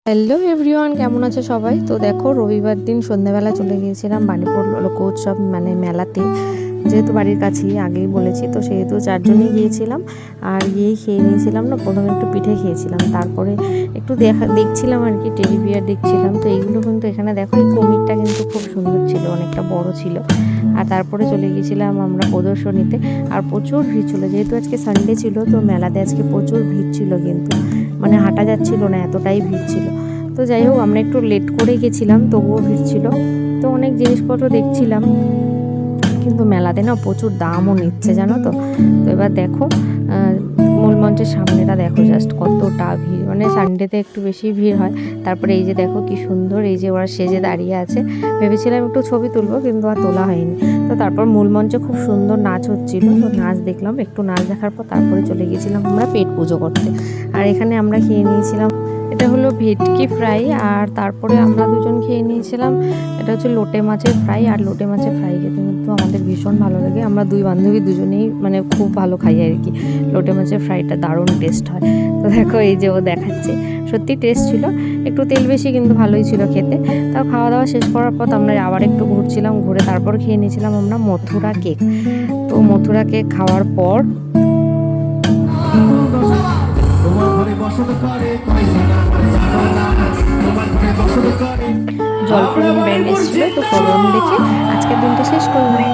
Hello everyone, কেমন আছে সবাই? তো দেখো, রবিবার দিন সন্ধ্যাবেলা চলে গিয়েছিলাম বাণীপুর লোকোৎসব মানে মেলাতে। যেহেতু বাড়ির কাছেই, আগেই বলেছি, তো সেহেতু চারজনেই গিয়েছিলাম। আর গিয়েই খেয়ে নিয়েছিলাম না, প্রথমে একটু পিঠে খেয়েছিলাম, তারপরে একটু দেখছিলাম আর কি, টেডি বিয়ার দেখছিলাম। তো এইগুলো কিন্তু এখানে দেখো, এই কুমিরটা কিন্তু খুব সুন্দর ছিল, অনেকটা বড় ছিল। আর তারপরে চলে গিয়েছিলাম আমরা প্রদর্শনীতে। আর প্রচুর ভিড় ছিল, যেহেতু আজকে সানডে ছিল, তো মেলাতে আজকে প্রচুর ভিড় ছিল, কিন্তু মানে হাঁটা যাচ্ছিল না, এতটাই ভিড় ছিল। তো যাই হোক, আমরা একটু লেট করে গেছিলাম, তবুও ভিড় ছিল। তো অনেক জিনিসপত্র দেখছিলাম, কিন্তু মেলাতে না প্রচুর দামও নিচ্ছে, জানো তো। তো এবার দেখো, মূল মঞ্চের সামনেটা দেখো, জাস্ট কতটা ভিড়, মানে সানডেতে একটু বেশি ভিড় হয়। তারপরে এই যে দেখো কি সুন্দর, এই যে ওরা সেজে দাঁড়িয়ে আছে। ভেবেছিলাম একটু ছবি তুলবো, কিন্তু আর তোলা হয়নি। তো তারপর মূল মঞ্চে খুব সুন্দর নাচ হচ্ছিল, তো নাচ দেখলাম, একটু নাচ দেখার পর তারপরে চলে গেছিলাম আমরা পেট পুজো করতে। আর এখানে আমরা খেয়ে নিয়েছিলাম, এটা হলো ভেটকি ফ্রাই। আর তারপরে আমরা দুজন খেয়ে নিয়েছিলাম, এটা হচ্ছে লোটে মাছের ফ্রাই। আর লোটে মাছের ফ্রাই খেতে কিন্তু আমাদের ভীষণ ভালো লাগে, আমরা দুই বান্ধবী দুজনেই মানে খুব ভালো খাই আর কি। লোটে মাছের ফ্রাইটা দারুণ টেস্ট হয়। তো দেখো, এই যে ও দেখাচ্ছে, সত্যি টেস্ট ছিল, একটু তেল বেশি, কিন্তু ভালোই ছিল খেতে। তাও খাওয়া দাওয়া শেষ করার পর আমরা আবার একটু ঘুরছিলাম, ঘুরে তারপর খেয়ে নিয়েছিলাম আমরা মথুরা কেক। তো মথুরা কেক খাওয়ার পর জলপূরণ ব্যান্ড এসেছিল, তো প্রোগ্রাম দেখে আজকের দিনটা শেষ করলাম।